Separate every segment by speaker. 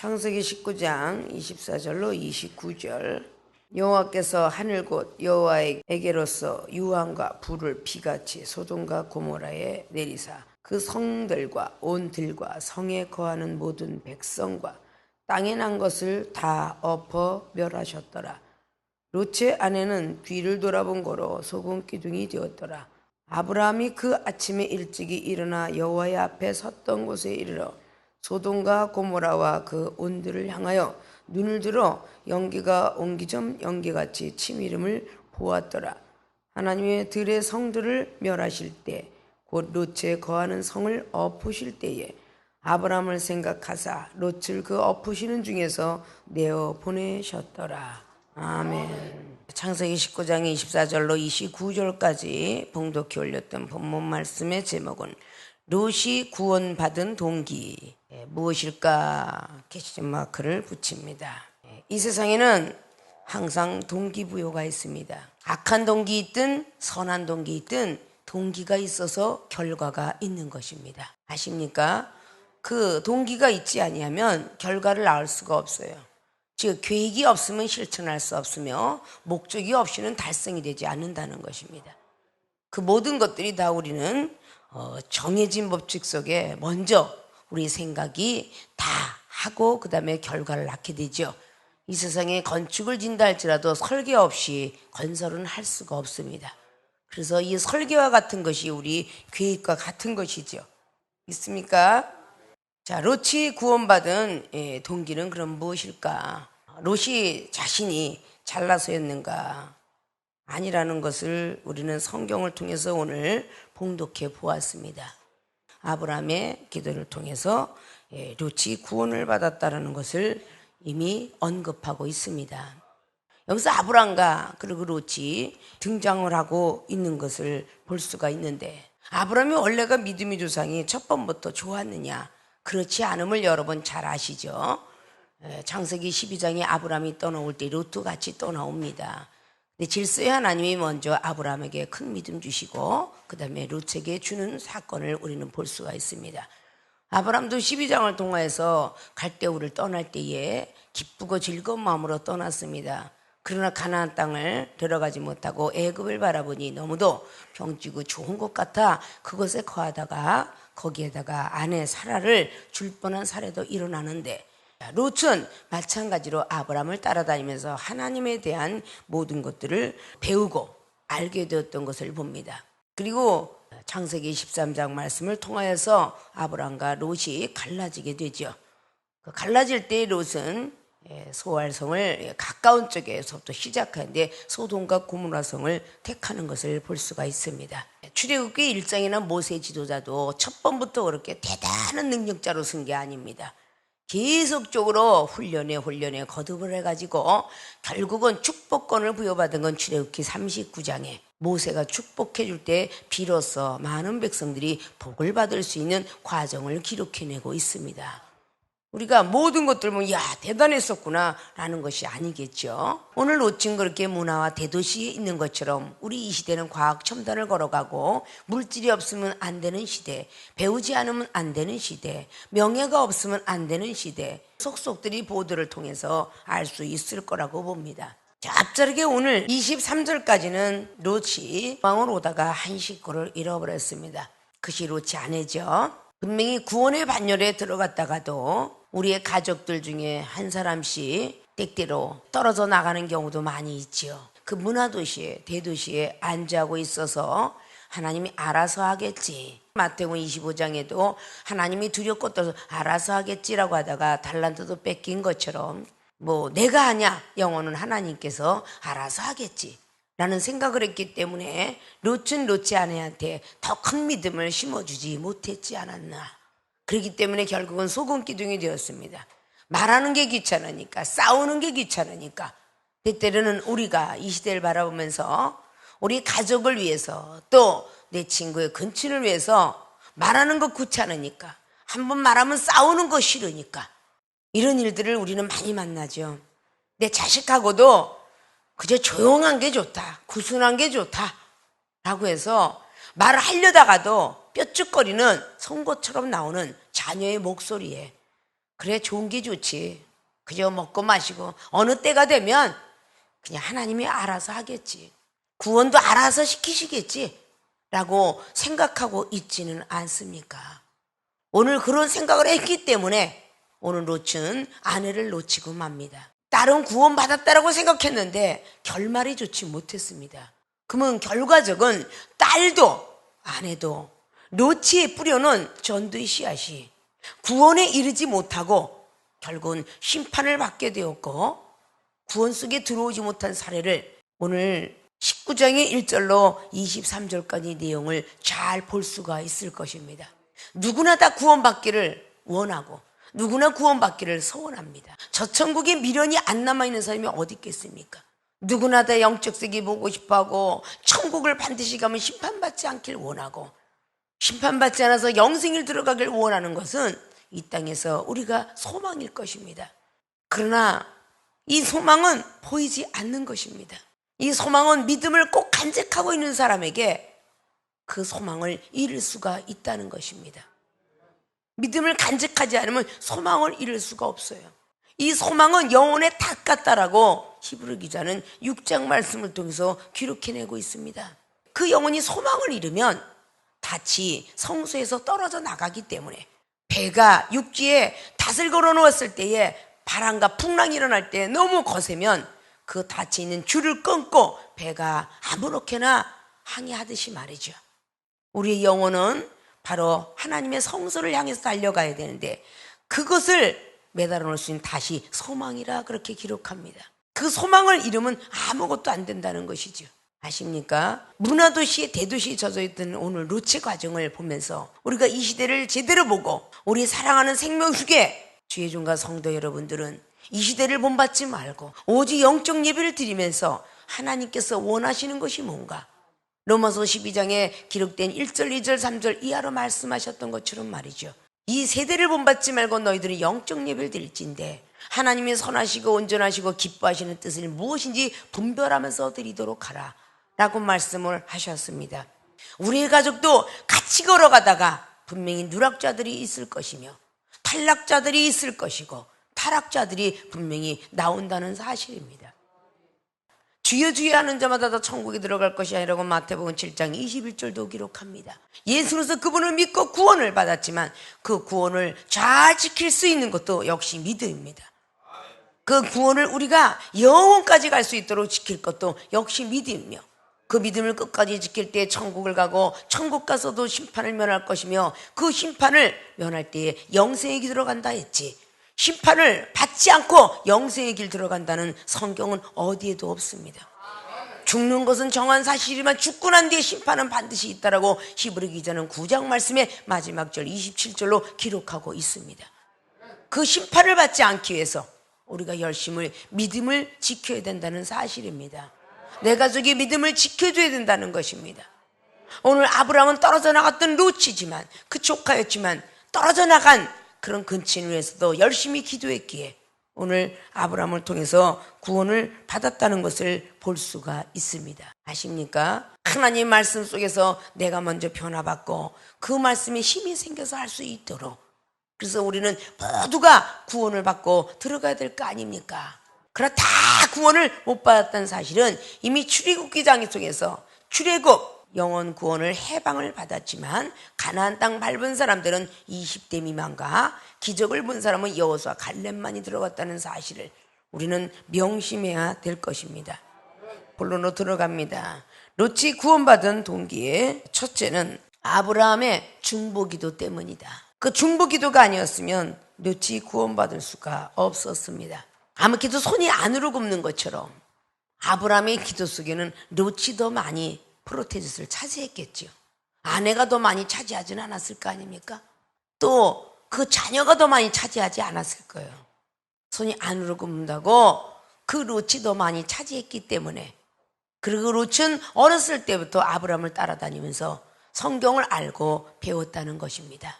Speaker 1: 창세기 19장 24절로 29절. 여호와께서 하늘 곧 여호와에게로서 유황과 불을 비같이 소돔과 고모라에 내리사 그 성들과 온 들과 성에 거하는 모든 백성과 땅에 난 것을 다 엎어 멸하셨더라. 롯의 아내는 뒤를 돌아본 거로 소금 기둥이 되었더라. 아브라함이 그 아침에 일찍이 일어나 여호와의 앞에 섰던 곳에 이르러 소돔과 고모라와 그 온들을 향하여 눈을 들어 연기가 옹기점 연기같이 치미름을 보았더라. 하나님의 들의 성들을 멸하실 때 곧 롯에 거하는 성을 엎으실 때에 아브라함을 생각하사 롯을 그 엎으시는 중에서 내어 보내셨더라. 아멘. 창세기 19장 24절로 29절까지 봉독해 올렸던 본문 말씀의 제목은 롯이 구원받은 동기 무엇일까? 퀘스천 마크를 붙입니다. 이 세상에는 항상 동기부여가 있습니다. 악한 동기 있든 선한 동기 있든 동기가 있어서 결과가 있는 것입니다. 아십니까? 그 동기가 있지 아니하면 결과를 낳을 수가 없어요. 즉 계획이 없으면 실천할 수 없으며 목적이 없이는 달성이 되지 않는다는 것입니다. 그 모든 것들이 다 우리는 정해진 법칙 속에 먼저 우리 생각이 다 하고 그 다음에 결과를 낳게 되죠. 이 세상에 건축을 진다 할지라도 설계 없이 건설은 할 수가 없습니다. 그래서 이 설계와 같은 것이 우리 계획과 같은 것이죠. 있습니까? 자, 롯이 구원받은 동기는 그럼 무엇일까? 롯이 자신이 잘나서였는가? 아니라는 것을 우리는 성경을 통해서 오늘 봉독해 보았습니다. 아브라함의 기도를 통해서 롯이 구원을 받았다는 것을 이미 언급하고 있습니다. 여기서 아브라함과 그리고 롯이 등장을 하고 있는 것을 볼 수가 있는데 아브라함이 원래가 믿음의 조상이 첫 번부터 좋았느냐? 그렇지 않음을 여러분 잘 아시죠? 창세기 12장에 아브라함이 떠나올 때 롯도 같이 떠나옵니다. 근데 질서의 하나님이 먼저 아브라함에게 큰 믿음 주시고 그 다음에 롯에게 주는 사건을 우리는 볼 수가 있습니다. 아브라함도 12장을 통해서 갈대우를 떠날 때에 기쁘고 즐거운 마음으로 떠났습니다. 그러나 가나안 땅을 들어가지 못하고 애굽을 바라보니 너무도 병지고 좋은 것 같아 그것에 거하다가 거기에다가 아내 사라를 줄 뻔한 사례도 일어나는데 롯은 마찬가지로 아브라함을 따라다니면서 하나님에 대한 모든 것들을 배우고 알게 되었던 것을 봅니다. 그리고 창세기 13장 말씀을 통하여서 아브라함과 롯이 갈라지게 되죠. 갈라질 때 롯은 소알성을 가까운 쪽에서부터 시작하는데 소돔과 고모라 성을 택하는 것을 볼 수가 있습니다. 출애굽기 1장이나 모세 지도자도 첫 번부터 그렇게 대단한 능력자로 쓴 게 아닙니다. 계속적으로 훈련에 거듭을 해가지고 결국은 축복권을 부여받은 건 출애굽기 39장에 모세가 축복해 줄 때 비로소 많은 백성들이 복을 받을 수 있는 과정을 기록해내고 있습니다. 우리가 모든 것들 보면 야 대단했었구나 라는 것이 아니겠죠. 오늘 롯은 그렇게 문화와 대도시에 있는 것처럼 우리 이 시대는 과학 첨단을 걸어가고 물질이 없으면 안 되는 시대, 배우지 않으면 안 되는 시대, 명예가 없으면 안 되는 시대, 속속들이 보도를 통해서 알 수 있을 거라고 봅니다. 자, 앞자르게 오늘 23절까지는 롯이 왕을 오다가 한 식구를 잃어버렸습니다. 그것이 롯이 아내죠. 분명히 구원의 반열에 들어갔다가도 우리의 가족들 중에 한 사람씩 때때로 떨어져 나가는 경우도 많이 있지요. 그 문화도시에 대도시에 안주하고 있어서 하나님이 알아서 하겠지. 마태복음 25장에도 하나님이 두렵고 떨어서 알아서 하겠지라고 하다가 달란트도 뺏긴 것처럼 뭐 내가 하냐? 영혼은 하나님께서 알아서 하겠지 라는 생각을 했기 때문에 롯은 롯의 아내한테 더 큰 믿음을 심어주지 못했지 않았나. 그렇기 때문에 결국은 소금 기둥이 되었습니다. 말하는 게 귀찮으니까, 싸우는 게 귀찮으니까. 때때로는 우리가 이 시대를 바라보면서 우리 가족을 위해서 또 내 친구의 근친을 위해서 말하는 거 귀찮으니까, 한번 말하면 싸우는 거 싫으니까 이런 일들을 우리는 많이 만나죠. 내 자식하고도 그저 조용한 게 좋다, 구순한 게 좋다 라고 해서 말을 하려다가도 뼈죽거리는 송곳처럼 나오는 자녀의 목소리에 그래, 좋은 게 좋지. 그저 먹고 마시고 어느 때가 되면 그냥 하나님이 알아서 하겠지. 구원도 알아서 시키시겠지. 라고 생각하고 있지는 않습니까? 오늘 그런 생각을 했기 때문에 오늘 롯은 아내를 놓치고 맙니다. 딸은 구원받았다라고 생각했는데 결말이 좋지 못했습니다. 그러면 결과적은 딸도 아내도 롯이 뿌려놓은 전도의 씨앗이 구원에 이르지 못하고 결국은 심판을 받게 되었고 구원 속에 들어오지 못한 사례를 오늘 19장의 1절로 23절까지 내용을 잘 볼 수가 있을 것입니다. 누구나 다 구원받기를 원하고 누구나 구원받기를 소원합니다. 저 천국에 미련이 안 남아있는 사람이 어디 있겠습니까? 누구나 다 영적 세계 보고 싶어하고 천국을 반드시 가면 심판받지 않길 원하고 심판받지 않아서 영생을 들어가길 원하는 것은 이 땅에서 우리가 소망일 것입니다. 그러나 이 소망은 보이지 않는 것입니다. 이 소망은 믿음을 꼭 간직하고 있는 사람에게 그 소망을 잃을 수가 있다는 것입니다. 믿음을 간직하지 않으면 소망을 잃을 수가 없어요. 이 소망은 영혼의 닭 같다라고 히브리 기자는 6장 말씀을 통해서 기록해내고 있습니다. 그 영혼이 소망을 잃으면 닻이 성소에서 떨어져 나가기 때문에 배가 육지에 닷을 걸어 놓았을 때에 바람과 풍랑이 일어날 때 너무 거세면 그 닻에 있는 줄을 끊고 배가 아무렇게나 항해하듯이 말이죠. 우리의 영혼은 바로 하나님의 성소를 향해서 달려가야 되는데 그것을 매달아 놓을 수 있는 닷이 소망이라 그렇게 기록합니다. 그 소망을 잃으면 아무것도 안 된다는 것이죠. 아십니까? 문화도시의 대도시에 젖어있던 오늘 롯의 과정을 보면서 우리가 이 시대를 제대로 보고 우리 사랑하는 생명수계 주의종과 성도 여러분들은 이 시대를 본받지 말고 오직 영적 예배를 드리면서 하나님께서 원하시는 것이 뭔가 로마서 12장에 기록된 1절, 2절, 3절 이하로 말씀하셨던 것처럼 말이죠. 이 세대를 본받지 말고 너희들은 영적 예배를 드릴진데 하나님이 선하시고 온전하시고 기뻐하시는 뜻을 무엇인지 분별하면서 드리도록 하라 라고 말씀을 하셨습니다. 우리의 가족도 같이 걸어가다가 분명히 누락자들이 있을 것이며 탈락자들이 있을 것이고 타락자들이 분명히 나온다는 사실입니다. 주여 주여 하는 자마다 다 천국에 들어갈 것이 아니라고 마태복음 7장 21절도 기록합니다. 예수로서 그분을 믿고 구원을 받았지만 그 구원을 잘 지킬 수 있는 것도 역시 믿음입니다. 그 구원을 우리가 영원까지 갈 수 있도록 지킬 것도 역시 믿음이며 그 믿음을 끝까지 지킬 때 천국을 가고 천국 가서도 심판을 면할 것이며 그 심판을 면할 때에 영생의 길 들어간다 했지 심판을 받지 않고 영생의 길 들어간다는 성경은 어디에도 없습니다. 죽는 것은 정한 사실이지만 죽고 난 뒤에 심판은 반드시 있다라고 히브리 기자는 9장 말씀의 마지막 절 27절로 기록하고 있습니다. 그 심판을 받지 않기 위해서 우리가 열심을 믿음을 지켜야 된다는 사실입니다. 내 가족이 믿음을 지켜줘야 된다는 것입니다. 오늘 아브라함은 떨어져 나갔던 롯이지만 그 조카였지만 떨어져 나간 그런 근친을 위해서도 열심히 기도했기에 오늘 아브라함을 통해서 구원을 받았다는 것을 볼 수가 있습니다. 아십니까? 하나님 말씀 속에서 내가 먼저 변화받고 그 말씀에 힘이 생겨서 할 수 있도록 그래서 우리는 모두가 구원을 받고 들어가야 될 거 아닙니까? 그러나 다 구원을 못 받았다는 사실은 이미 출애굽기 장 속에서 출애굽 영원 구원을 해방을 받았지만 가나안 땅 밟은 사람들은 20대 미만과 기적을 본 사람은 여호수아 갈렙만이 들어갔다는 사실을 우리는 명심해야 될 것입니다. 본론으로 들어갑니다. 롯이 구원받은 동기의 첫째는 아브라함의 중보기도 때문이다. 그 중보기도가 아니었으면 롯이 구원받을 수가 없었습니다. 아무래도 손이 안으로 굽는 것처럼 아브라함의 기도 속에는 롯이 더 많이 프로테짓을 차지했겠죠. 아내가 더 많이 차지하지는 않았을 거 아닙니까? 또 그 자녀가 더 많이 차지하지 않았을 거예요. 손이 안으로 굽는다고 그 롯이 더 많이 차지했기 때문에 그리고 롯은 어렸을 때부터 아브라함을 따라다니면서 성경을 알고 배웠다는 것입니다.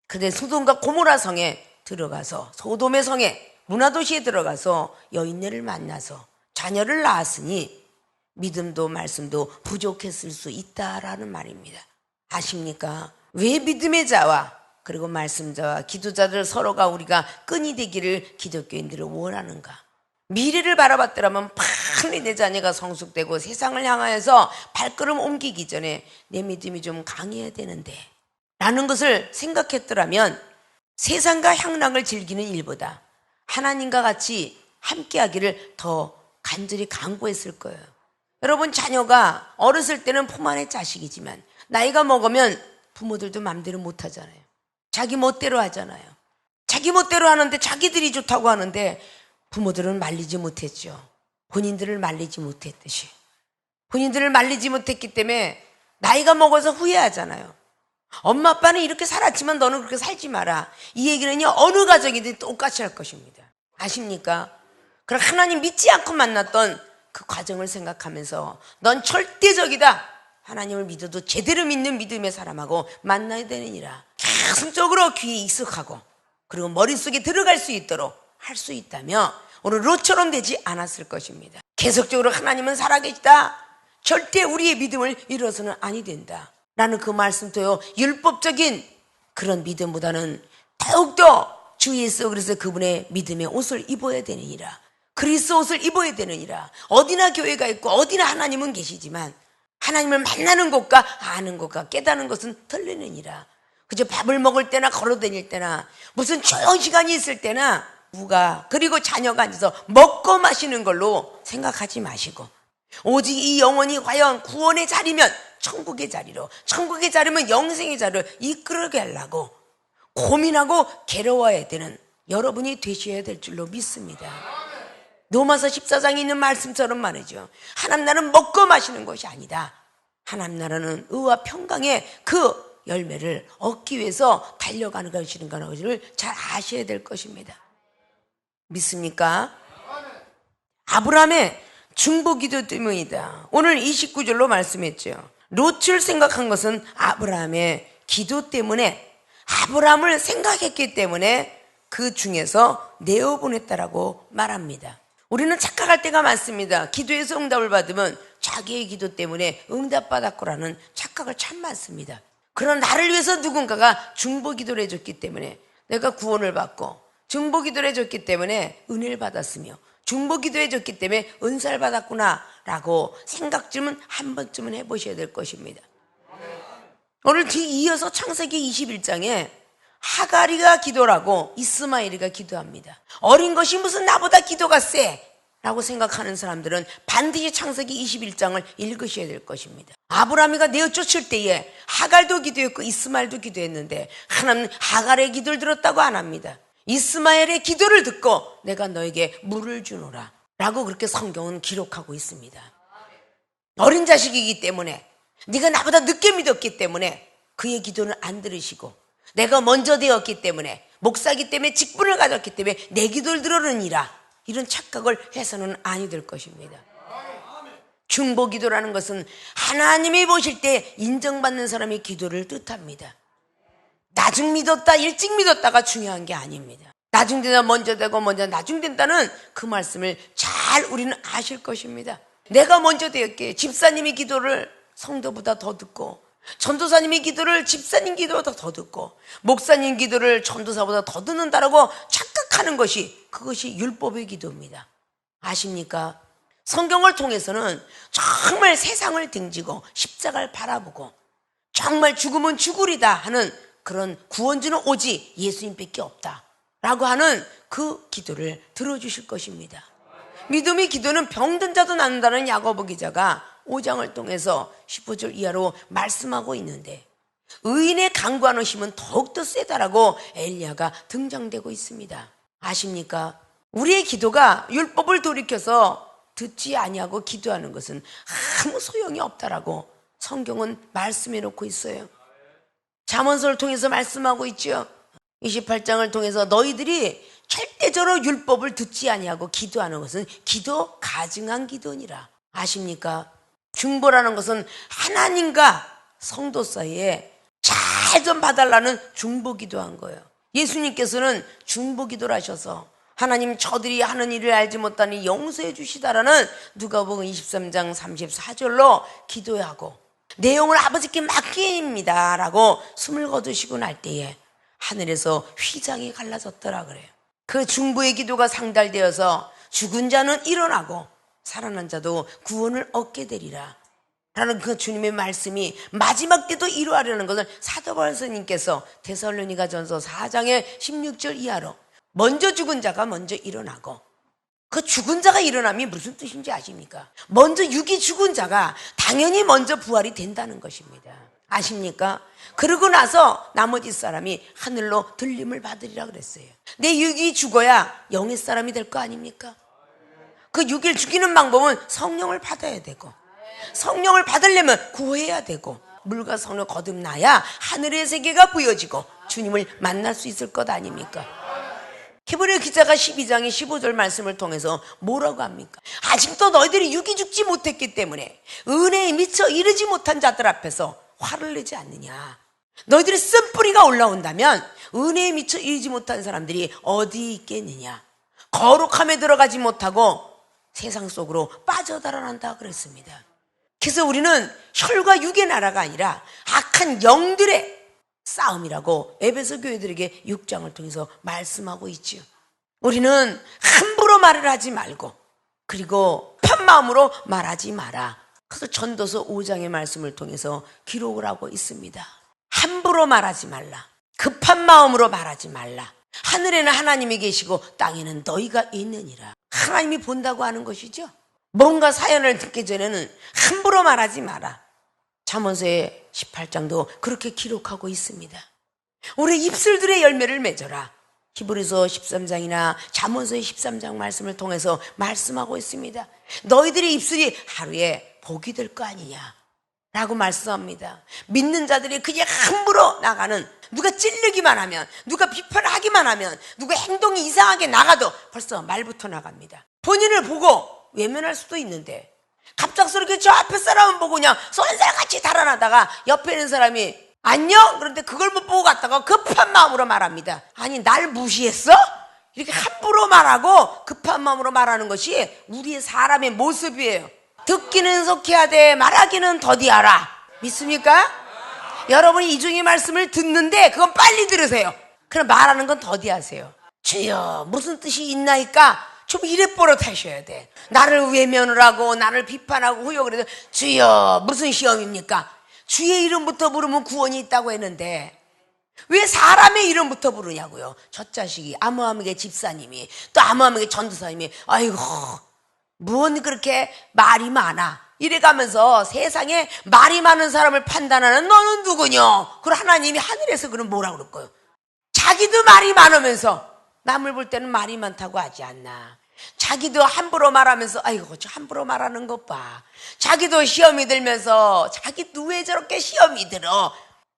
Speaker 1: 그런데 소돔과 고모라 성에 들어가서 소돔의 성에 문화도시에 들어가서 여인네를 만나서 자녀를 낳았으니 믿음도 말씀도 부족했을 수 있다라는 말입니다. 아십니까? 왜 믿음의 자와 그리고 말씀자와 기도자들 서로가 우리가 끈이 되기를 기독교인들을 원하는가? 미래를 바라봤더라면 빨리 내 자녀가 성숙되고 세상을 향하여서 발걸음 옮기기 전에 내 믿음이 좀 강해야 되는데 라는 것을 생각했더라면 세상과 향락을 즐기는 일보다 하나님과 같이 함께하기를 더 간절히 간구했을 거예요. 여러분, 자녀가 어렸을 때는 품 안의 자식이지만 나이가 먹으면 부모들도 마음대로 못하잖아요. 자기 멋대로 하잖아요. 자기 멋대로 하는데 자기들이 좋다고 하는데 부모들은 말리지 못했죠. 본인들을 말리지 못했듯이. 본인들을 말리지 못했기 때문에 나이가 먹어서 후회하잖아요. 엄마 아빠는 이렇게 살았지만 너는 그렇게 살지 마라. 이 얘기는요, 어느 가정이든 똑같이 할 것입니다. 아십니까? 그럼 하나님 믿지 않고 만났던 그 과정을 생각하면서 넌 절대적이다. 하나님을 믿어도 제대로 믿는 믿음의 사람하고 만나야 되느니라. 계속적으로 귀에 익숙하고 그리고 머릿속에 들어갈 수 있도록 할 수 있다면 오늘 롯처럼 되지 않았을 것입니다. 계속적으로 하나님은 살아계시다. 절대 우리의 믿음을 잃어서는 아니 된다 라는 그 말씀도요, 율법적인 그런 믿음보다는 더욱더 주 예수 그리스도 그분의 믿음의 옷을 입어야 되느니라. 그리스도 옷을 입어야 되느니라. 어디나 교회가 있고 어디나 하나님은 계시지만 하나님을 만나는 것과 아는 것과 깨닫는 것은 틀리느니라. 그저 밥을 먹을 때나 걸어다닐 때나 무슨 조용한 시간이 있을 때나 부가 그리고 자녀가 앉아서 먹고 마시는 걸로 생각하지 마시고 오직 이 영혼이 과연 구원의 자리면 천국의 자리로, 천국의 자리면 영생의 자리로 이끌게 하려고 고민하고 괴로워야 되는 여러분이 되셔야 될 줄로 믿습니다. 로마서 14장에 있는 말씀처럼 말이죠. 하나님 나라는 먹고 마시는 것이 아니다. 하나님 나라는 의와 평강의 그 열매를 얻기 위해서 달려가는 것을 잘 아셔야 될 것입니다. 믿습니까? 아브라함의 중보기도 때문이다. 오늘 29절로 말씀했죠. 롯을 생각한 것은 아브라함의 기도 때문에, 아브라함을 생각했기 때문에 그 중에서 내어보냈다라고 말합니다. 우리는 착각할 때가 많습니다. 기도에서 응답을 받으면 자기의 기도 때문에 응답받았고라는 착각을 참 많습니다. 그러나 나를 위해서 누군가가 중보기도를 해줬기 때문에 내가 구원을 받고, 중보기도를 해줬기 때문에 은혜를 받았으며, 중보기도해 줬기 때문에 은사를 받았구나 라고 생각쯤은 한 번쯤은 해보셔야 될 것입니다. 오늘 뒤이어서 창세기 21장에 하가리가 기도라고 이스마엘이가 기도합니다. 어린 것이 무슨 나보다 기도가 세 라고 생각하는 사람들은 반드시 창세기 21장을 읽으셔야 될 것입니다. 아브라함이가 내어쫓을 때에 하갈도 기도했고 이스마엘도 기도했는데 하나님은 하갈의 기도를 들었다고 안 합니다. 이스마엘의 기도를 듣고 내가 너에게 물을 주노라 라고 그렇게 성경은 기록하고 있습니다. 어린 자식이기 때문에, 네가 나보다 늦게 믿었기 때문에 그의 기도는 안 들으시고, 내가 먼저 되었기 때문에, 목사기 때문에 직분을 가졌기 때문에 내 기도를 들으느니라, 이런 착각을 해서는 아니 될 것입니다. 중보기도라는 것은 하나님이 보실 때 인정받는 사람의 기도를 뜻합니다. 나중 믿었다, 일찍 믿었다가 중요한 게 아닙니다. 나중 되다 먼저 되고 먼저 나중 된다는 그 말씀을 잘 우리는 아실 것입니다. 내가 먼저 되었기에 집사님의 기도를 성도보다 더 듣고, 전도사님의 기도를 집사님 기도보다 더 듣고, 목사님 기도를 전도사보다 더 듣는다라고 착각하는 것이, 그것이 율법의 기도입니다. 아십니까? 성경을 통해서는 정말 세상을 등지고 십자가를 바라보고 정말 죽으면 죽으리다 하는 그런 구원주는 오직 예수님밖에 없다라고 하는 그 기도를 들어주실 것입니다. 믿음의 기도는 병든 자도 낫는다는 야고보 기자가 5장을 통해서 15절 이하로 말씀하고 있는데, 의인의 간구하는 힘은 더욱더 세다라고 엘리야가 등장되고 있습니다. 아십니까? 우리의 기도가 율법을 돌이켜서 듣지 아니하고 기도하는 것은 아무 소용이 없다라고 성경은 말씀해 놓고 있어요. 잠언서를 통해서 말씀하고 있죠. 28장을 통해서 너희들이 절대적으로 율법을 듣지 아니하고 기도하는 것은 기도 가증한 기도니라. 아십니까? 중보라는 것은 하나님과 성도 사이에 잘 좀 봐달라는 중보 기도한 거예요. 예수님께서는 중보 기도를 하셔서 하나님 저들이 하는 일을 알지 못하니 용서해 주시다라는 누가복음 23장 34절로 기도하고, 내 영을 아버지께 맡깁니다 라고 숨을 거두시고 날 때에 하늘에서 휘장이 갈라졌더라 그래요. 그 중보의 기도가 상달되어서 죽은 자는 일어나고 살아난 자도 구원을 얻게 되리라 라는 그 주님의 말씀이 마지막 때도 이루어지려는 것을 사도 바울 선생님께서 데살로니가전서 4장의 16절 이하로 먼저 죽은 자가 먼저 일어나고, 그 죽은 자가 일어남이 무슨 뜻인지 아십니까? 먼저 육이 죽은 자가 당연히 먼저 부활이 된다는 것입니다. 아십니까? 그러고 나서 나머지 사람이 하늘로 들림을 받으리라 그랬어요. 내 육이 죽어야 영의 사람이 될 거 아닙니까? 그 육을 죽이는 방법은 성령을 받아야 되고, 성령을 받으려면 구해야 되고, 물과 성령 거듭나야 하늘의 세계가 보여지고 주님을 만날 수 있을 것 아닙니까? 히브리 기자가 12장의 15절 말씀을 통해서 뭐라고 합니까? 아직도 너희들이 육이 죽지 못했기 때문에 은혜에 미쳐 이르지 못한 자들 앞에서 화를 내지 않느냐. 너희들이 쓴뿌리가 올라온다면 은혜에 미쳐 이르지 못한 사람들이 어디 있겠느냐. 거룩함에 들어가지 못하고 세상 속으로 빠져달아난다 그랬습니다. 그래서 우리는 혈과 육의 나라가 아니라 악한 영들의 싸움이라고 에베소 교회들에게 6장을 통해서 말씀하고 있지요. 우리는 함부로 말을 하지 말고, 그리고 판 마음으로 말하지 마라. 그래서 전도서 5장의 말씀을 통해서 기록을 하고 있습니다. 함부로 말하지 말라. 급한 마음으로 말하지 말라. 하늘에는 하나님이 계시고 땅에는 너희가 있느니라. 하나님이 본다고 하는 것이죠. 뭔가 사연을 듣기 전에는 함부로 말하지 마라. 잠언서의 18장도 그렇게 기록하고 있습니다. 우리 입술들의 열매를 맺어라. 히브리서 13장이나 잠언서의 13장 말씀을 통해서 말씀하고 있습니다. 너희들의 입술이 하루에 복이 될 거 아니냐 라고 말씀합니다. 믿는 자들이 그냥 함부로 나가는, 누가 찔르기만 하면, 누가 비판하기만 하면, 누가 행동이 이상하게 나가도 벌써 말부터 나갑니다. 본인을 보고 외면할 수도 있는데 갑작스럽게 저 앞에 사람을 보고 그냥 쏜살같이 달아나다가 옆에 있는 사람이 안녕? 그런데 그걸 못 보고 갔다가 급한 마음으로 말합니다. 아니, 날 무시했어? 이렇게 함부로 말하고 급한 마음으로 말하는 것이 우리의 사람의 모습이에요. 듣기는 속해야돼 말하기는 더디하라. 믿습니까? 여러분이 이중의 말씀을 듣는데 그건 빨리 들으세요. 그럼 말하는 건 더디하세요. 주여 무슨 뜻이 있나이까? 좀 이래 버릇하셔야 돼. 나를 외면을 하고 나를 비판하고 후욕을 해서 주여 무슨 시험입니까? 주의 이름부터 부르면 구원이 있다고 했는데 왜 사람의 이름부터 부르냐고요. 첫 자식이 아므함에게 집사님이 또 아므함에게 전도사님이 아이고 무언 그렇게 말이 많아 이래가면서 세상에 말이 많은 사람을 판단하는 너는 누구냐? 그럼 하나님이 하늘에서 그럼 뭐라 그럴 거예요? 자기도 말이 많으면서 남을 볼 때는 말이 많다고 하지 않나. 자기도 함부로 말하면서 아이고 저 함부로 말하는 것 봐. 자기도 시험이 들면서 자기도 왜 저렇게 시험이 들어.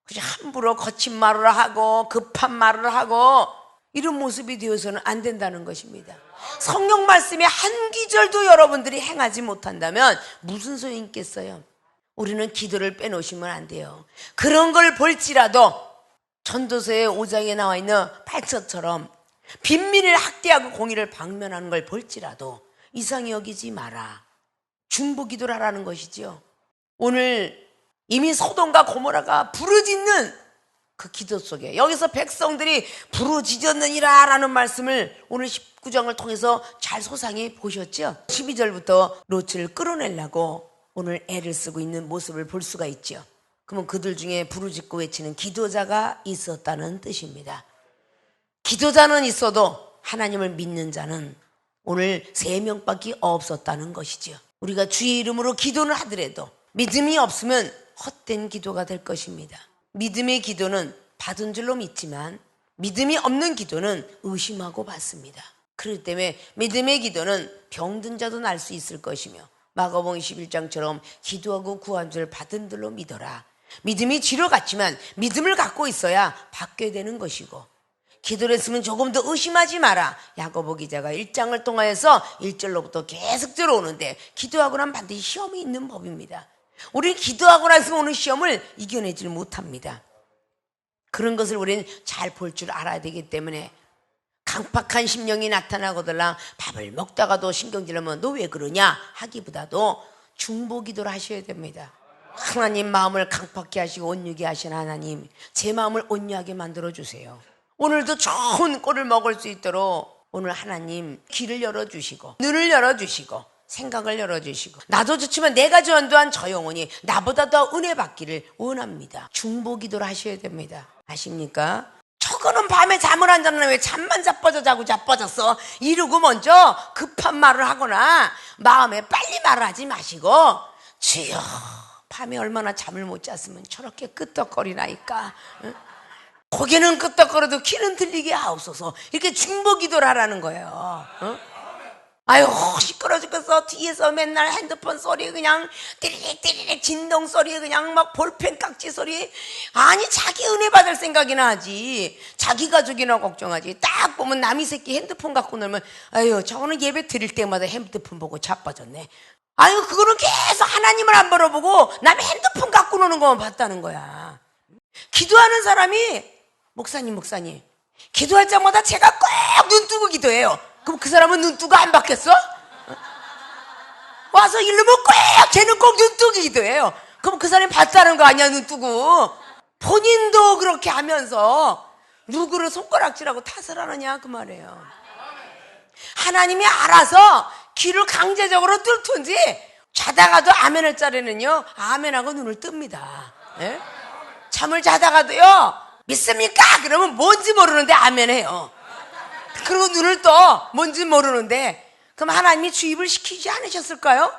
Speaker 1: 그냥 함부로 거친 말을 하고 급한 말을 하고 이런 모습이 되어서는 안 된다는 것입니다. 성경 말씀의 한 기절도 여러분들이 행하지 못한다면 무슨 소용이 있겠어요? 우리는 기도를 빼놓으시면 안 돼요. 그런 걸 볼지라도 전도서의 5장에 나와 있는 발처처럼 빈민을 학대하고 공의를 방면하는 걸 볼지라도 이상히 여기지 마라. 중보기도를 하라는 것이죠. 오늘 이미 소돔과 고모라가 부르짖는 그 기도 속에 여기서 백성들이 부르짖었느니라 라는 말씀을 오늘 19장을 통해서 잘 소상히 보셨죠. 12절부터 롯을 끌어내려고 오늘 애를 쓰고 있는 모습을 볼 수가 있죠. 그러면 그들 중에 부르짖고 외치는 기도자가 있었다는 뜻입니다. 기도자는 있어도 하나님을 믿는 자는 오늘 3명밖에 없었다는 것이죠. 우리가 주의 이름으로 기도를 하더라도 믿음이 없으면 헛된 기도가 될 것입니다. 믿음의 기도는 받은 줄로 믿지만 믿음이 없는 기도는 의심하고 받습니다. 그렇기 때문에 믿음의 기도는 병든 자도 날 수 있을 것이며 마가복음 21장처럼 기도하고 구한 줄 받은 줄로 믿어라. 믿음이 쥐로 같지만 믿음을 갖고 있어야 받게 되는 것이고 기도를 했으면 조금 더 의심하지 마라. 야고보 기자가 1장을 통하여서 1절로부터 계속 들어오는데 기도하고 나면 반드시 시험이 있는 법입니다. 우리는 기도하고 나서 오는 시험을 이겨내지 못합니다. 그런 것을 우리는 잘 볼 줄 알아야 되기 때문에 강팍한 심령이 나타나거들랑 밥을 먹다가도 신경질하면 너 왜 그러냐 하기보다도 중보기도를 하셔야 됩니다. 하나님 마음을 강팍히 하시고 온유하게 하신 하나님 제 마음을 온유하게 만들어주세요. 오늘도 좋은 꼴을 먹을 수 있도록 오늘 하나님 귀를 열어주시고 눈을 열어주시고 생각을 열어주시고 나도 좋지만 내가 전도한 저 영혼이 나보다 더 은혜 받기를 원합니다. 중보기도를 하셔야 됩니다. 아십니까? 저거는 밤에 잠을 안 잤나 왜 잠만 자빠져 자고 자빠졌어 이러고 먼저 급한 말을 하거나 마음에 빨리 말을 하지 마시고 주여 밤에 얼마나 잠을 못 잤으면 저렇게 끄떡거리나이까. 응? 고개는 끄떡거려도 귀는 들리게 하옵소서. 이렇게 중보기도를 하라는 거예요. 응? 아유 시끄러 죽겠어. 뒤에서 맨날 핸드폰 소리 그냥 띠리릭 진동 소리 그냥 막 볼펜 깍지 소리. 아니 자기 은혜 받을 생각이나 하지 자기 가족이나 걱정하지. 딱 보면 남이 새끼 핸드폰 갖고 놀면 아유 저거는 예배 드릴 때마다 핸드폰 보고 자빠졌네. 아유 그거는 계속 하나님을 안 바라보고 남의 핸드폰 갖고 노는 것만 봤다는 거야. 기도하는 사람이 목사님 기도할 때마다 제가 꼭 눈 뜨고 기도해요. 그럼 그 사람은 눈 뜨고 안 받겠어? 와서 이러면 꼭 쟤는 꼭 눈 뜨고 기도해요. 그럼 그 사람이 봤다는 거 아니야. 눈 뜨고. 본인도 그렇게 하면서 누구를 손가락질하고 탓을 하느냐 그 말이에요. 하나님이 알아서 귀를 강제적으로 뚫든지 자다가도 아멘할 자리는요 아멘하고 눈을 뜹니다. 예? 잠을 자다가도요 믿습니까? 그러면 뭔지 모르는데 아멘해요. 그리고 눈을 떠 뭔지 모르는데 그럼 하나님이 주입을 시키지 않으셨을까요?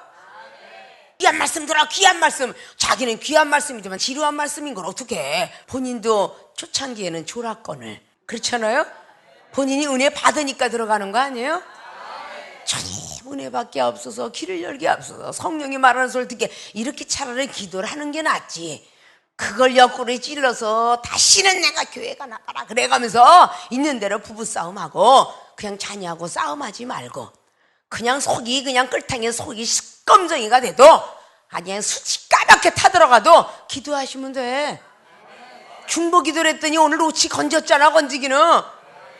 Speaker 1: 귀한 말씀 들어 귀한 말씀. 자기는 귀한 말씀이지만 지루한 말씀인 걸 어떻게 해. 본인도 초창기에는 조라건을 그렇잖아요. 본인이 은혜 받으니까 들어가는 거 아니에요? 주님 은혜 받게 없어서 귀를 열게 없어서 성령이 말하는 소리를 듣게. 이렇게 차라리 기도를 하는 게 낫지. 그걸 옆구리 찔러서 다시는 내가 교회 가나 봐라 그래가면서 있는 대로 부부싸움하고 그냥 자녀하고 싸움하지 말고 그냥 속이 그냥 끌탕에 속이 시꺼먼정이가 돼도 그냥 수치 까맣게 타들어가도 기도하시면 돼. 중보기도를 했더니 오늘 오치 건졌잖아. 건지기는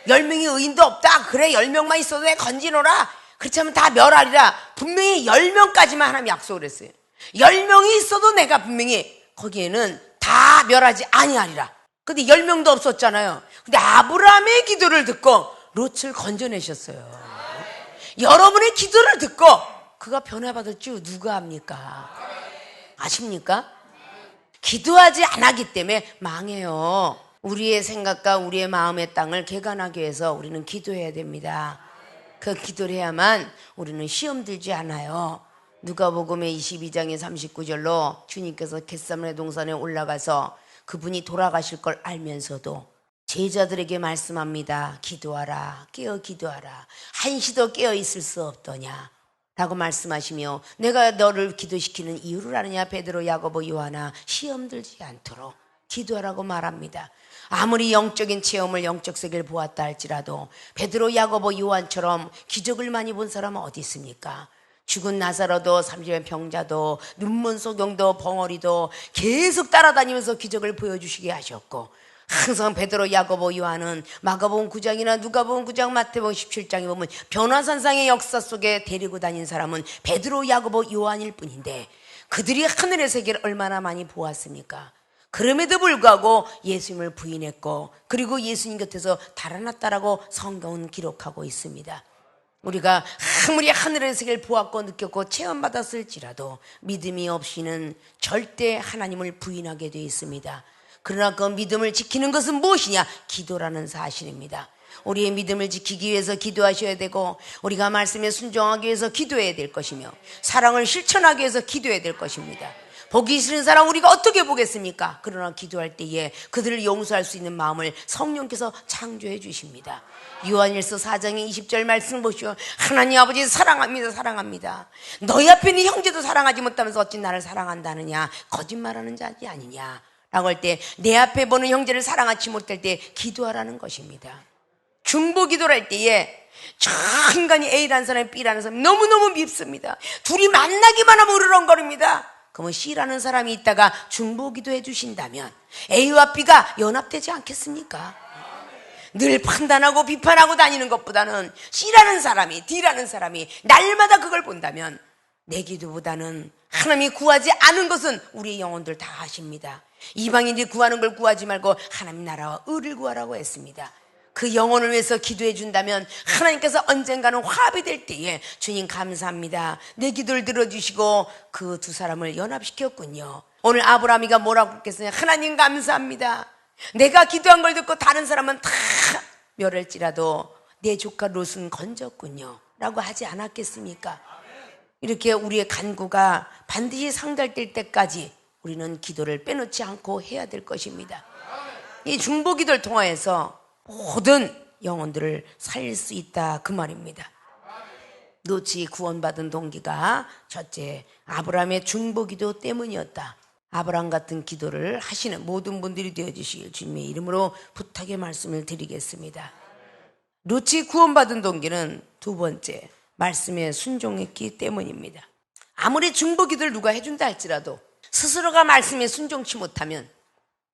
Speaker 1: 10명이 의인도 없다. 그래 10명만 있어도 내가 건지노라. 그렇지 않으면 다 멸하리라. 분명히 10명까지만 하나님이 약속을 했어요. 10명이 있어도 내가 분명히 거기에는 다 멸하지 아니하리라. 근데 10명도 없었잖아요. 근데 아브라함의 기도를 듣고 롯을 건져내셨어요. 여러분의 기도를 듣고 그가 변화받을 줄 누가 압니까? 아십니까? 기도하지 않았기 때문에 망해요. 우리의 생각과 우리의 마음의 땅을 개간하기 위해서 우리는 기도해야 됩니다. 그 기도를 해야만 우리는 시험 들지 않아요. 누가복음의 22장의 39절로 주님께서 겟세마네 동산에 올라가서 그분이 돌아가실 걸 알면서도 제자들에게 말씀합니다. 기도하라. 깨어 기도하라. 한시도 깨어 있을 수 없더냐 라고 말씀하시며 내가 너를 기도시키는 이유를 아느냐. 베드로 야고보 요한아 시험 들지 않도록 기도하라고 말합니다. 아무리 영적인 체험을 영적 세계를 보았다 할지라도 베드로 야고보 요한처럼 기적을 많이 본 사람은 어디 있습니까? 죽은 나사로도 30년 병자도 눈먼 소경도 벙어리도 계속 따라다니면서 기적을 보여주시게 하셨고 항상 베드로 야고보 요한은 마가복음 9장이나 누가복음 9장 마태복음 17장에 보면 변화산상의 역사 속에 데리고 다닌 사람은 베드로 야고보 요한일 뿐인데 그들이 하늘의 세계를 얼마나 많이 보았습니까? 그럼에도 불구하고 예수님을 부인했고 그리고 예수님 곁에서 달아났다라고 성경은 기록하고 있습니다. 우리가 아무리 하늘의 세계를 보았고 느꼈고 체험받았을지라도 믿음이 없이는 절대 하나님을 부인하게 되어 있습니다. 그러나 그 믿음을 지키는 것은 무엇이냐? 기도라는 사실입니다. 우리의 믿음을 지키기 위해서 기도하셔야 되고 우리가 말씀에 순종하기 위해서 기도해야 될 것이며 사랑을 실천하기 위해서 기도해야 될 것입니다. 보기 싫은 사람 우리가 어떻게 보겠습니까? 그러나 기도할 때에 그들을 용서할 수 있는 마음을 성령께서 창조해 주십니다. 요한일서 4장의 20절 말씀 보시오. 하나님 아버지 사랑합니다. 사랑합니다. 너희 앞에 있는 형제도 사랑하지 못하면서 어찌 나를 사랑한다느냐. 거짓말하는 자지 아니냐 라고 할 때 내 앞에 보는 형제를 사랑하지 못할 때 기도하라는 것입니다. 중보기도를 할 때에 저 인간이 A라는 사람이 B라는 사람이 너무너무 밉습니다. 둘이 만나기만 하면 으르렁거립니다. 그러면 C라는 사람이 있다가 중보기도 해주신다면 A와 B가 연합되지 않겠습니까? 늘 판단하고 비판하고 다니는 것보다는 C라는 사람이 D라는 사람이 날마다 그걸 본다면 내 기도보다는 하나님이 구하지 않은 것은 우리의 영혼들 다 아십니다. 이방인들이 구하는 걸 구하지 말고 하나님 나라와 의를 구하라고 했습니다. 그 영혼을 위해서 기도해 준다면 하나님께서 언젠가는 화합이 될 때에 주님 감사합니다, 내 기도를 들어주시고 그 두 사람을 연합시켰군요. 오늘 아브라함이가 뭐라고 했겠어요? 하나님 감사합니다, 내가 기도한 걸 듣고 다른 사람은 다 멸할지라도 내 조카 롯은 건졌군요 라고 하지 않았겠습니까? 이렇게 우리의 간구가 반드시 상달될 때까지 우리는 기도를 빼놓지 않고 해야 될 것입니다. 이 중보기도를 통하여서 모든 영혼들을 살릴 수 있다, 그 말입니다. 롯이 구원받은 동기가 첫째, 아브라함의 중보기도 때문이었다. 아브라함 같은 기도를 하시는 모든 분들이 되어주시길 주님의 이름으로 부탁의 말씀을 드리겠습니다. 롯이 구원받은 동기는 두 번째, 말씀에 순종했기 때문입니다. 아무리 중보기도를 누가 해준다 할지라도 스스로가 말씀에 순종치 못하면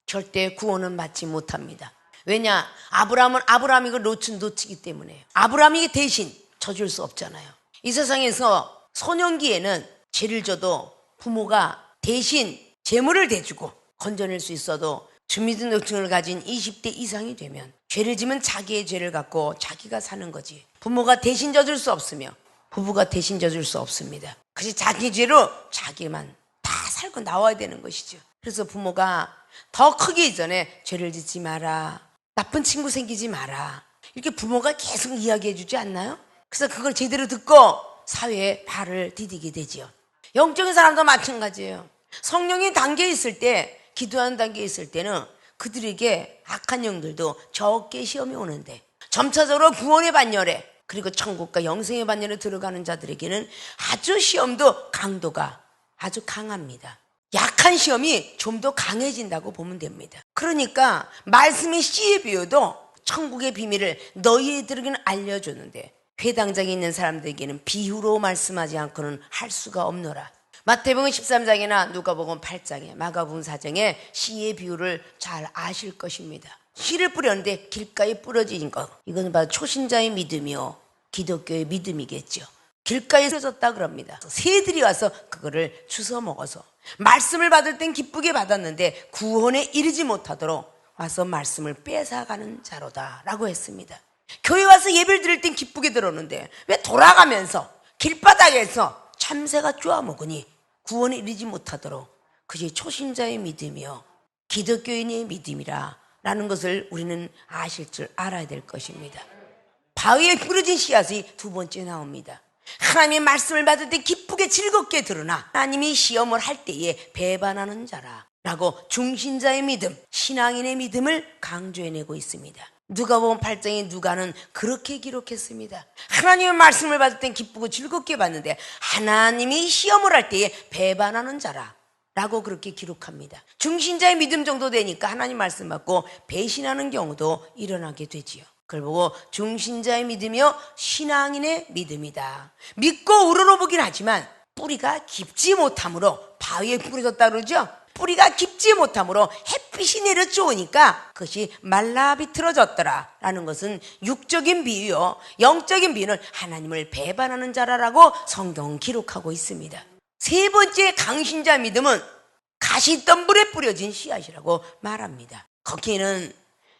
Speaker 1: 절대 구원은 받지 못합니다. 왜냐? 아브라함은 아브라함이고 롯은 롯이기 때문에요. 아브라함이 대신 져줄 수 없잖아요. 이 세상에서 소년기에는 죄를 져도 부모가 대신 재물을 대주고 건져낼 수 있어도 주민등록증을 가진 20대 이상이 되면 죄를 지면 자기의 죄를 갖고 자기가 사는 거지, 부모가 대신 져줄 수 없으며 부부가 대신 져줄 수 없습니다. 그래서 자기 죄로 자기만 다 살고 나와야 되는 것이죠. 그래서 부모가 더 크기 전에 죄를 짓지 마라, 나쁜 친구 생기지 마라, 이렇게 부모가 계속 이야기해 주지 않나요? 그래서 그걸 제대로 듣고 사회에 발을 디디게 되지요. 영적인 사람도 마찬가지예요. 성령이 단계에 있을 때, 기도하는 단계에 있을 때는 그들에게 악한 영들도 적게 시험이 오는데 점차적으로 구원의 반열에, 그리고 천국과 영생의 반열에 들어가는 자들에게는 아주 시험도 강도가 아주 강합니다. 약한 시험이 좀 더 강해진다고 보면 됩니다. 그러니까 말씀의 씨의 비유도 천국의 비밀을 너희들에게는 알려줬는데 회당장에 있는 사람들에게는 비유로 말씀하지 않고는 할 수가 없노라. 마태복음 13장이나 누가복음 8장에, 마가복음 4장에 씨의 비유를 잘 아실 것입니다. 씨를 뿌렸는데 길가에 뿌려진 것, 이건 바로 초신자의 믿음이요 기독교의 믿음이겠죠. 길가에 뿌려졌다 그럽니다. 새들이 와서 그거를 주워 먹어서 말씀을 받을 땐 기쁘게 받았는데 구원에 이르지 못하도록 와서 말씀을 뺏어가는 자로다 라고 했습니다. 교회 와서 예배를 드릴 땐 기쁘게 들었는데 왜 돌아가면서 길바닥에서 참새가 쪼아먹으니 구원에 이르지 못하도록, 그것이 초신자의 믿음이요 기독교인의 믿음이라 라는 것을 우리는 아실 줄 알아야 될 것입니다. 바위에 뿌려진 씨앗이 두 번째 나옵니다. 하나님의 말씀을 받을 때 기쁘게 즐겁게 들으나 하나님이 시험을 할 때에 배반하는 자라 라고 중신자의 믿음, 신앙인의 믿음을 강조해내고 있습니다. 누가복음 8장에 누가는 그렇게 기록했습니다. 하나님의 말씀을 받을 땐 기쁘고 즐겁게 받는데 하나님이 시험을 할 때에 배반하는 자라 라고 그렇게 기록합니다. 중신자의 믿음 정도 되니까 하나님 말씀 받고 배신하는 경우도 일어나게 되지요. 그걸 보고 중신자의 믿음이요 신앙인의 믿음이다. 믿고 우러러보긴 하지만 뿌리가 깊지 못함으로, 바위에 뿌려졌다 그러죠. 뿌리가 깊지 못함으로 햇빛이 내려쬐으니까 그것이 말라 비틀어졌더라 라는 것은 육적인 비유요, 영적인 비유는 하나님을 배반하는 자라라고 성경은 기록하고 있습니다. 세 번째 강신자 믿음은 가시덤불에 뿌려진 씨앗이라고 말합니다. 거기에는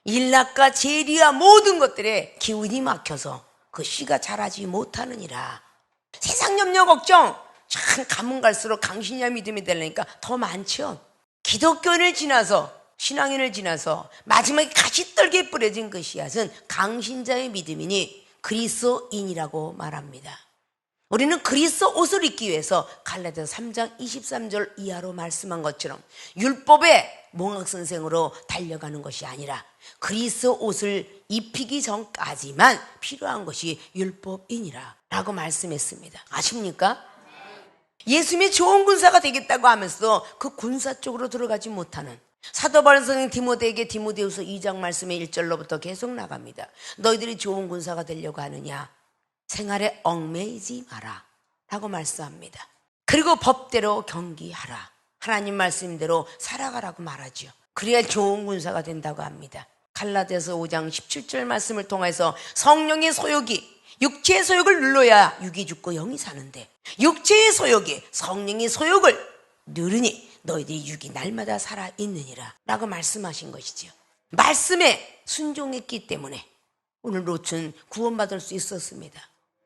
Speaker 1: 일락과 재리와 모든 것들에 기운이 막혀서 그 씨가 자라지 못하느니라. 세상 염려 걱정 참 가면 갈수록 강신자 믿음이 되려니까 더 많죠. 기독교인을 지나서, 신앙인을 지나서 마지막에 가시떨기에 뿌려진 그 씨앗은 강신자의 믿음이니 그리스도인이라고 말합니다. 우리는 그리스도 옷을 입기 위해서 갈라디아서 3장 23절 이하로 말씀한 것처럼 율법의 몽학선생으로 달려가는 것이 아니라 그리스도 옷을 입히기 전까지만 필요한 것이 율법이니라 라고 말씀했습니다. 아십니까? 예수님이 좋은 군사가 되겠다고 하면서도 그 군사 쪽으로 들어가지 못하는 사도 바울 선생님 디모데에게 디모데후서 2장 말씀의 1절로부터 계속 나갑니다. 너희들이 좋은 군사가 되려고 하느냐? 생활에 얽매이지 마라 라고 말씀합니다. 그리고 법대로 경기하라. 하나님 말씀대로 살아가라고 말하죠. 그래야 좋은 군사가 된다고 합니다. 갈라디아서 5장 17절 말씀을 통해서 성령의 소욕이 육체의 소욕을 눌러야 육이 죽고 영이 사는데 육체의 소욕이 성령의 소욕을 누르니 너희들이 육이 날마다 살아있느니라 라고 말씀하신 것이지요. 말씀에 순종했기 때문에 오늘 롯은 구원받을 수 있었습니다.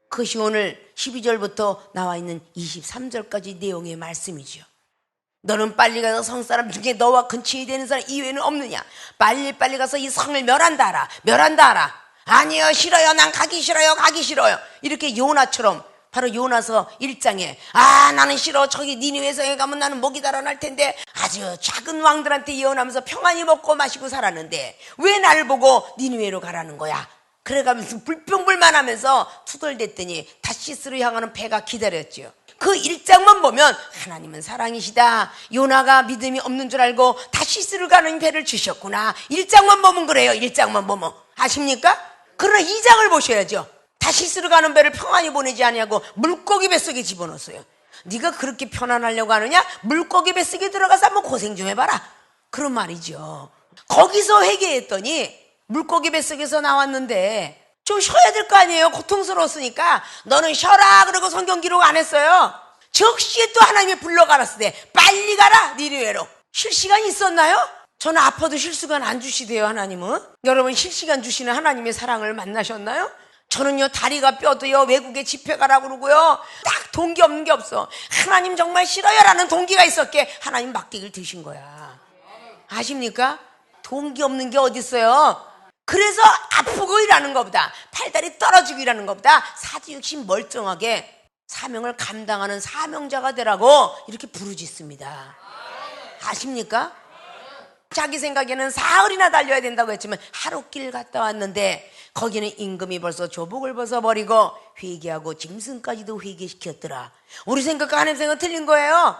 Speaker 1: 그것이 오늘 12절부터 나와 있는 23절까지 내용의 말씀이죠. 너는 빨리 가서 성사람 중에 너와 근친이 되는 사람 이외에는 없느냐? 빨리 가서 이 성을 멸한다 하라. 아니요, 싫어요. 난 가기 싫어요. 이렇게 요나처럼, 바로 요나서 1장에 나는 싫어. 저기 니느웨 성에 가면 나는 목이 달아날 텐데, 아주 작은 왕들한테 예언하면서 평안히 먹고 마시고 살았는데 왜 나를 보고 니느웨로 가라는 거야? 그래가면서 불평불만하면서 투덜댔더니 다시스로 향하는 배가 기다렸죠. 그 1장만 보면 하나님은 사랑이시다, 요나가 믿음이 없는 줄 알고 다시스로 가는 배를 주셨구나, 1장만 보면 그래요. 1장만 보면. 아십니까? 그러나 2장을 보셔야죠. 다시스로 가는 배를 평안히 보내지 아니하고 물고기 뱃속에 집어넣었어요. 네가 그렇게 편안하려고 하느냐? 물고기 뱃속에 들어가서 한번 고생 좀 해봐라, 그런 말이죠. 거기서 회개했더니 물고기 뱃속에서 나왔는데 좀 쉬어야 될 거 아니에요. 고통스러웠으니까. 너는 쉬어라 그러고 성경 기록 안 했어요. 적시에 또 하나님이 불러가랐을 때 빨리 가라 니느웨로. 쉴 시간이 있었나요? 저는 아파도 쉴 시간 안 주시대요. 하나님은. 여러분, 쉴 시간 주시는 하나님의 사랑을 만나셨나요? 저는요, 다리가 뼈도요, 외국에 집회 가라고 그러고요, 딱 동기 없는 게 없어. 하나님 정말 싫어요 라는 동기가 있었기에 하나님 맡기길 드신 거야. 아십니까? 동기 없는 게 어디 있어요? 그래서 아프고 일하는 것보다, 팔다리 떨어지고 일하는 것보다 사지육신 멀쩡하게 사명을 감당하는 사명자가 되라고 이렇게 부르짖습니다. 아십니까? 자기 생각에는 사흘이나 달려야 된다고 했지만 하루길 갔다 왔는데 거기는 임금이 벌써 조복을 벗어버리고 회개하고 짐승까지도 회개시켰더라. 우리 생각과 하나님 생각은 틀린 거예요.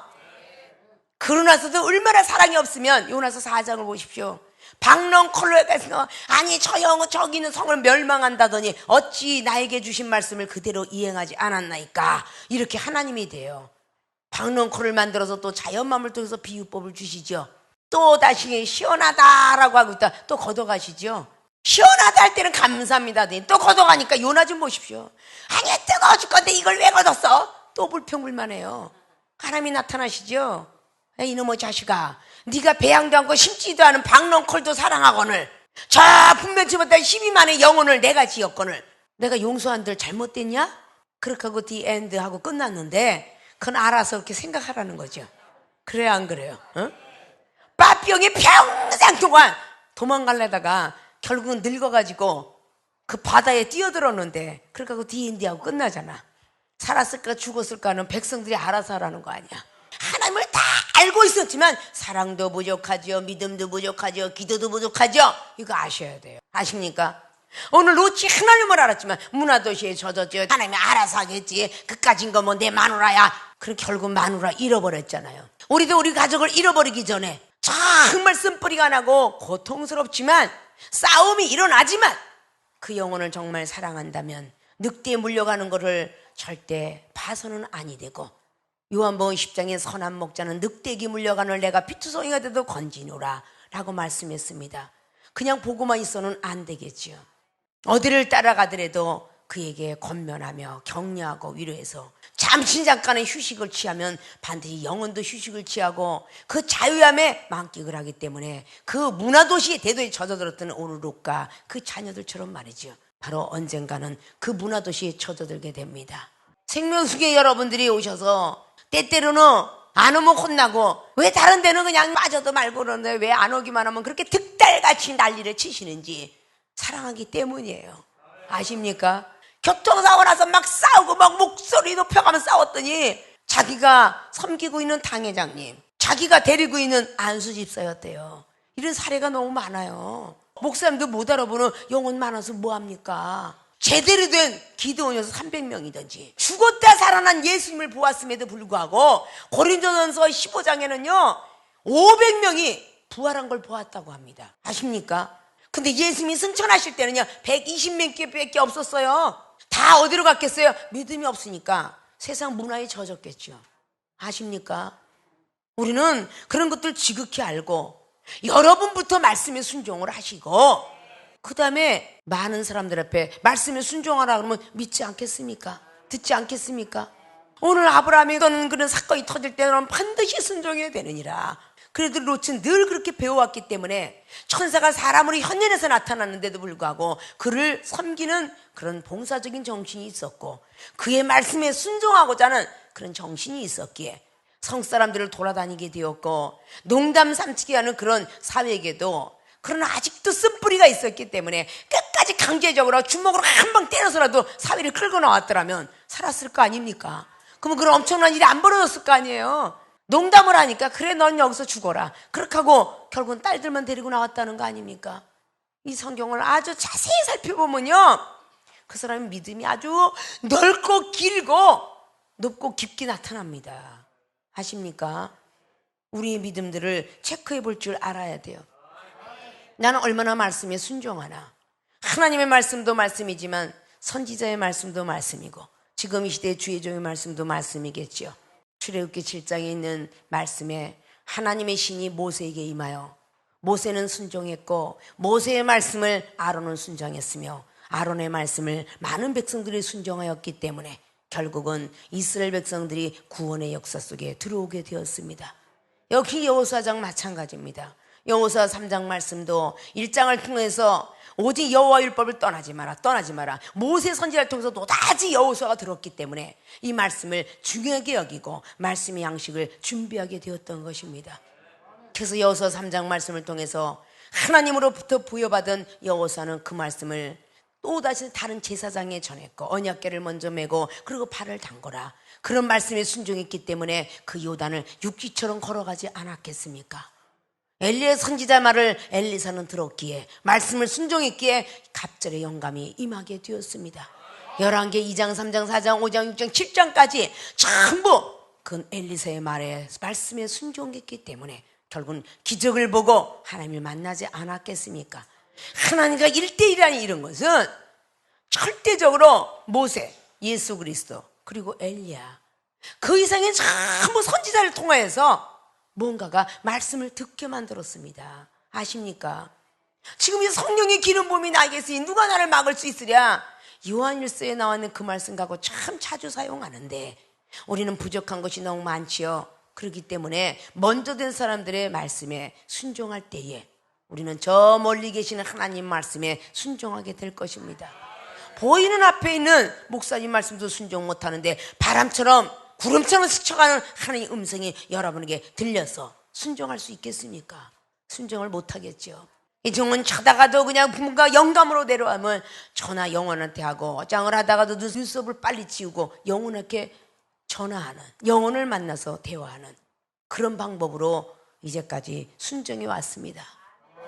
Speaker 1: 그러나서도 얼마나 사랑이 없으면, 요나서 4장을 보십시오. 박농 콜로에 가서 아니 저기 있는 성을 멸망한다더니 어찌 나에게 주신 말씀을 그대로 이행하지 않았나이까. 이렇게 하나님이 돼요. 박농 콜을 만들어서 또 자연만물 통해서 비유법을 주시죠. 또 다시 시원하다라고 하고 있다 또 걷어가시죠. 시원하다 할 때는 감사합니다. 또 걷어가니까 요나 좀 보십시오. 아니 뜨거워 죽건데 이걸 왜 걷었어? 또 불평불만해요. 하나님이 나타나시죠. 이놈의 자식아, 네가 배양도 않고 심지도 않은 박농콜도 사랑하거늘 저 분변치보다 12만의 영혼을 내가 지었거늘 내가 용서한들 잘못됐냐? 그렇게 하고 디엔드 하고 끝났는데 그건 알아서 그렇게 생각하라는 거죠. 그래요 안 그래요? 어? 빠삐용이 평생 동안 도망가려다가 결국은 늙어가지고 그 바다에 뛰어들었는데 그렇게 하고 디엔드 하고 끝나잖아. 살았을까 죽었을까는 백성들이 알아서 하라는 거 아니야. 하나님을 다 알고 있었지만 사랑도 부족하죠, 믿음도 부족하죠, 기도도 부족하죠. 이거 아셔야 돼요. 아십니까? 오늘 롯이 하나님을 알았지만 문화도시에 젖었죠. 하나님이 알아서 하겠지, 그까진 거 뭐 내 마누라야. 그럼 결국 마누라 잃어버렸잖아요. 우리도 우리 가족을 잃어버리기 전에 정말 쓴뿌리가 나고 고통스럽지만 싸움이 일어나지만 그 영혼을 정말 사랑한다면 늑대에 물려가는 것을 절대 봐서는 아니 되고, 요한복음 10장에 선한 목자는 늑대에게 물려가는 내가 피투성이가 돼도 건지노라 라고 말씀했습니다. 그냥 보고만 있어는 안 되겠지요. 어디를 따라가더라도 그에게 권면하며 격려하고 위로해서 잠깐의 휴식을 취하면 반드시 영혼도 휴식을 취하고 그 자유함에 만끽을 하기 때문에 그 문화도시의 대도에 젖어들었던 오늘 롯과 그 자녀들처럼 말이죠. 바로 언젠가는 그 문화도시에 젖어들게 됩니다. 생명수계 여러분들이 오셔서 때때로는 안 오면 혼나고 왜 다른 데는 그냥 빠져도 말고 그러는데 왜 안 오기만 하면 그렇게 득달같이 난리를 치시는지 사랑하기 때문이에요. 아십니까? 교통사고 나서 막 싸우고 막 목소리 높여가면서 싸웠더니 자기가 섬기고 있는 당회장님, 자기가 데리고 있는 안수집사였대요. 이런 사례가 너무 많아요. 목사님도 못 알아보는 영혼 많아서 뭐합니까? 제대로 된 기도원이어서 300명이든지 죽었다 살아난 예수님을 보았음에도 불구하고 고린도전서 15장에는요 500명이 부활한 걸 보았다고 합니다. 아십니까? 근데 예수님이 승천하실 때는요 120명밖에 없었어요. 다 어디로 갔겠어요? 믿음이 없으니까 세상 문화에 젖었겠죠. 아십니까? 우리는 그런 것들 지극히 알고 여러분부터 말씀에 순종을 하시고 그 다음에 많은 사람들 앞에 말씀에 순종하라 그러면 믿지 않겠습니까? 듣지 않겠습니까? 오늘 아브라함이 그런 사건이 터질 때는 반드시 순종해야 되느니라. 그래도 롯은 늘 그렇게 배워왔기 때문에 천사가 사람으로 현연해서 나타났는데도 불구하고 그를 섬기는 그런 봉사적인 정신이 있었고 그의 말씀에 순종하고자 하는 그런 정신이 있었기에 성사람들을 돌아다니게 되었고 농담 삼치게 하는 그런 사회에게도 그러나 아직도 쓴뿌리가 있었기 때문에 끝까지 강제적으로 주먹으로 한 방 때려서라도 사회를 끌고 나왔더라면 살았을 거 아닙니까? 그러면 그런 엄청난 일이 안 벌어졌을 거 아니에요. 농담을 하니까 그래 넌 여기서 죽어라 그렇게 하고 결국은 딸들만 데리고 나왔다는 거 아닙니까? 이 성경을 아주 자세히 살펴보면요 그 사람의 믿음이 아주 넓고 길고 높고 깊게 나타납니다. 아십니까? 우리의 믿음들을 체크해 볼 줄 알아야 돼요. 나는 얼마나 말씀에 순종하나. 하나님의 말씀도 말씀이지만 선지자의 말씀도 말씀이고 지금 이 시대의 주의 종의 말씀도 말씀이겠죠. 출애굽기 7장에 있는 말씀에 하나님의 신이 모세에게 임하여 모세는 순종했고 모세의 말씀을 아론은 순종했으며 아론의 말씀을 많은 백성들이 순종하였기 때문에 결국은 이스라엘 백성들이 구원의 역사 속에 들어오게 되었습니다. 여기 여호수아장 마찬가지입니다. 여호수아 3장 말씀도 1장을 통해서 오직 여호와 율법을 떠나지 마라 모세 선지자를 통해서 노다지 여호수아가 들었기 때문에 이 말씀을 중요하게 여기고 말씀의 양식을 준비하게 되었던 것입니다. 그래서 여호수아 3장 말씀을 통해서 하나님으로부터 부여받은 여호수아는 그 말씀을 또다시 다른 제사장에 전했고 언약궤를 먼저 메고 그리고 발을 담거라 그런 말씀에 순종했기 때문에 그 요단을 육지처럼 걸어가지 않았겠습니까? 엘리의 선지자 말을 엘리사는 들었기에 말씀을 순종했기에 갑절의 영감이 임하게 되었습니다. 열왕기 2장 3장 4장 5장 6장 7장까지 전부 그 엘리사의 말에 말씀에 순종했기 때문에 결국은 기적을 보고 하나님을 만나지 않았겠습니까? 하나님과 1대1이라는 이런 것은 절대적으로 모세, 예수 그리스도 그리고 엘리야 그 이상의 전부 선지자를 통하여서 뭔가가 말씀을 듣게 만들었습니다. 아십니까? 지금 이 성령의 기름 부음이 나에게 있으니 누가 나를 막을 수 있으랴? 요한일서에 나와 있는 그 말씀 갖고 참 자주 사용하는데 우리는 부족한 것이 너무 많지요. 그렇기 때문에 먼저 된 사람들의 말씀에 순종할 때에 우리는 저 멀리 계시는 하나님 말씀에 순종하게 될 것입니다. 보이는 앞에 있는 목사님 말씀도 순종 못하는데 바람처럼 구름처럼 스쳐가는 하나님의 음성이 여러분에게 들려서 순종할 수 있겠습니까? 순종을 못하겠죠. 이 종은 자다가도 그냥 뭔가 영감으로 내려가면 전화 영혼한테 하고 장을 하다가도 눈썹을 빨리 지우고 영혼에게 전화하는 영혼을 만나서 대화하는 그런 방법으로 이제까지 순종해 왔습니다.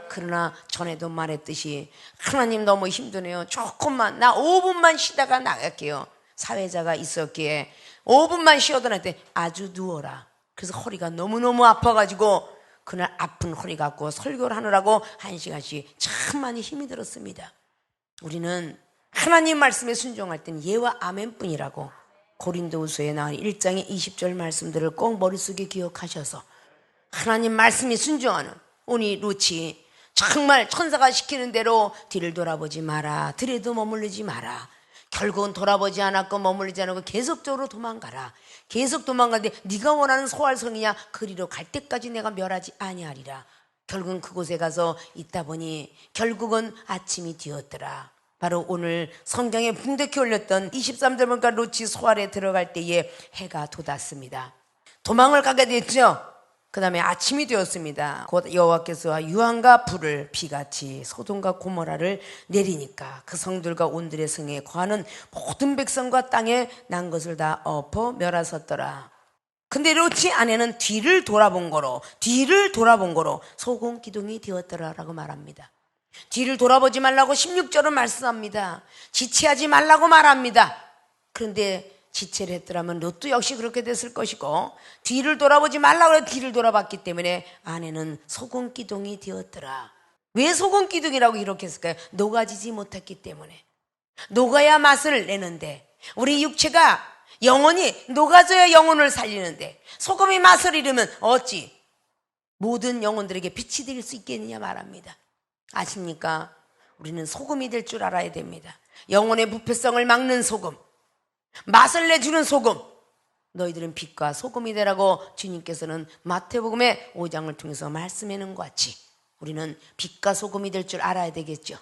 Speaker 1: 그러나 전에도 말했듯이 하나님 너무 힘드네요. 조금만 나 5분만 쉬다가 나갈게요. 사회자가 있었기에 5분만 쉬어도 나한테 아주 누워라. 그래서 허리가 너무너무 아파가지고 그날 아픈 허리 갖고 설교를 하느라고 1시간씩 참 많이 힘이 들었습니다. 우리는 하나님 말씀에 순종할 땐 예와 아멘뿐이라고 고린도후서에 나온 1장의 20절 말씀들을 꼭 머릿속에 기억하셔서 하나님 말씀에 순종하는 우리 루치 정말 천사가 시키는 대로 뒤를 돌아보지 마라. 들에도 머무르지 마라. 결국은 돌아보지 않았고 머물리지 않고 계속적으로 도망가라. 계속 도망가는데 네가 원하는 소활성이냐 그리로 갈 때까지 내가 멸하지 아니하리라. 결국은 그곳에 가서 있다 보니 결국은 아침이 되었더라. 바로 오늘 성경에 붕대케 올렸던 23절문과 롯이 소활에 들어갈 때에 해가 돋았습니다. 도망을 가게 됐죠. 그 다음에 아침이 되었습니다. 곧 여호와께서 유황과 불을 비같이 소돔과 고모라를 내리니까 그 성들과 온들의 성에 거하는 모든 백성과 땅에 난 것을 다 엎어 멸하셨더라. 근데 롯이 아내는 뒤를 돌아본 거로 소금 기둥이 되었더라라고 말합니다. 뒤를 돌아보지 말라고 16절은 말씀합니다. 지체하지 말라고 말합니다. 그런데 지체를 했더라면 롯도 역시 그렇게 됐을 것이고 뒤를 돌아보지 말라고 해서 뒤를 돌아봤기 때문에 아내는 소금 기둥이 되었더라. 왜 소금 기둥이라고 이렇게 했을까요? 녹아지지 못했기 때문에. 녹아야 맛을 내는데 우리 육체가 영혼이 녹아져야 영혼을 살리는데 소금이 맛을 잃으면 어찌 모든 영혼들에게 빛이 될 수 있겠느냐 말합니다. 아십니까? 우리는 소금이 될 줄 알아야 됩니다. 영혼의 부패성을 막는 소금, 맛을 내주는 소금, 너희들은 빛과 소금이 되라고 주님께서는 마태복음의 5장을 통해서 말씀해 놓은 것 같이 우리는 빛과 소금이 될 줄 알아야 되겠죠.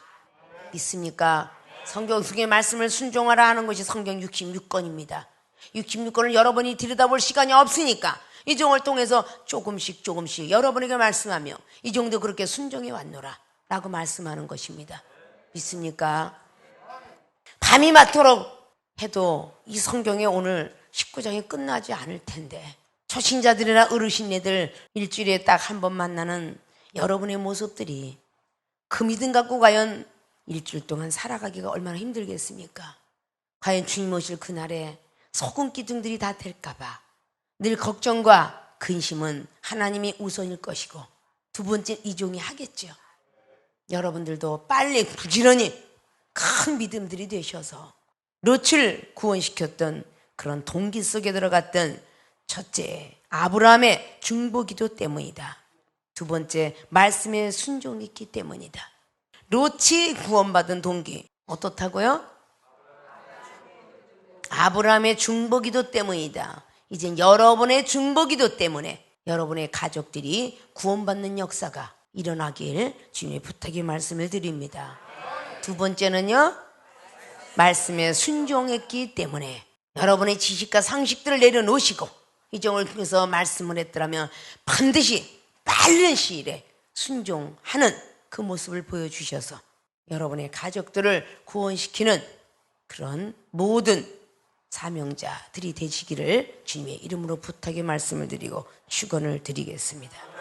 Speaker 1: 믿습니까? 성경 속의 말씀을 순종하라 하는 것이 성경 66권입니다. 66권을 여러분이 들여다볼 시간이 없으니까 이 종을 통해서 조금씩 여러분에게 말씀하며 이 종도 그렇게 순종해 왔노라 라고 말씀하는 것입니다. 믿습니까? 밤이 맞도록 해도 이 성경에 오늘 19장이 끝나지 않을 텐데 초신자들이나 어르신네들 일주일에 딱 한 번 만나는 여러분의 모습들이 그 믿음 갖고 과연 일주일 동안 살아가기가 얼마나 힘들겠습니까? 과연 주님 오실 그날에 소금 기둥들이 다 될까봐 늘 걱정과 근심은 하나님이 우선일 것이고 두 번째 이 종이 하겠죠. 여러분들도 빨리 부지런히 큰 믿음들이 되셔서 롯을 구원시켰던 그런 동기 속에 들어갔던 첫째 아브라함의 중보기도 때문이다. 두 번째 말씀의 순종이 있기 때문이다. 롯이 구원받은 동기 어떻다고요? 아브라함의 중보기도 때문이다. 이젠 여러분의 중보기도 때문에 여러분의 가족들이 구원받는 역사가 일어나길 주님의 부탁의 말씀을 드립니다. 두 번째는요, 말씀에 순종했기 때문에 여러분의 지식과 상식들을 내려놓으시고 이 종을 통해서 말씀을 했더라면 반드시 빠른 시일에 순종하는 그 모습을 보여주셔서 여러분의 가족들을 구원시키는 그런 모든 사명자들이 되시기를 주님의 이름으로 부탁의 말씀을 드리고 축원을 드리겠습니다.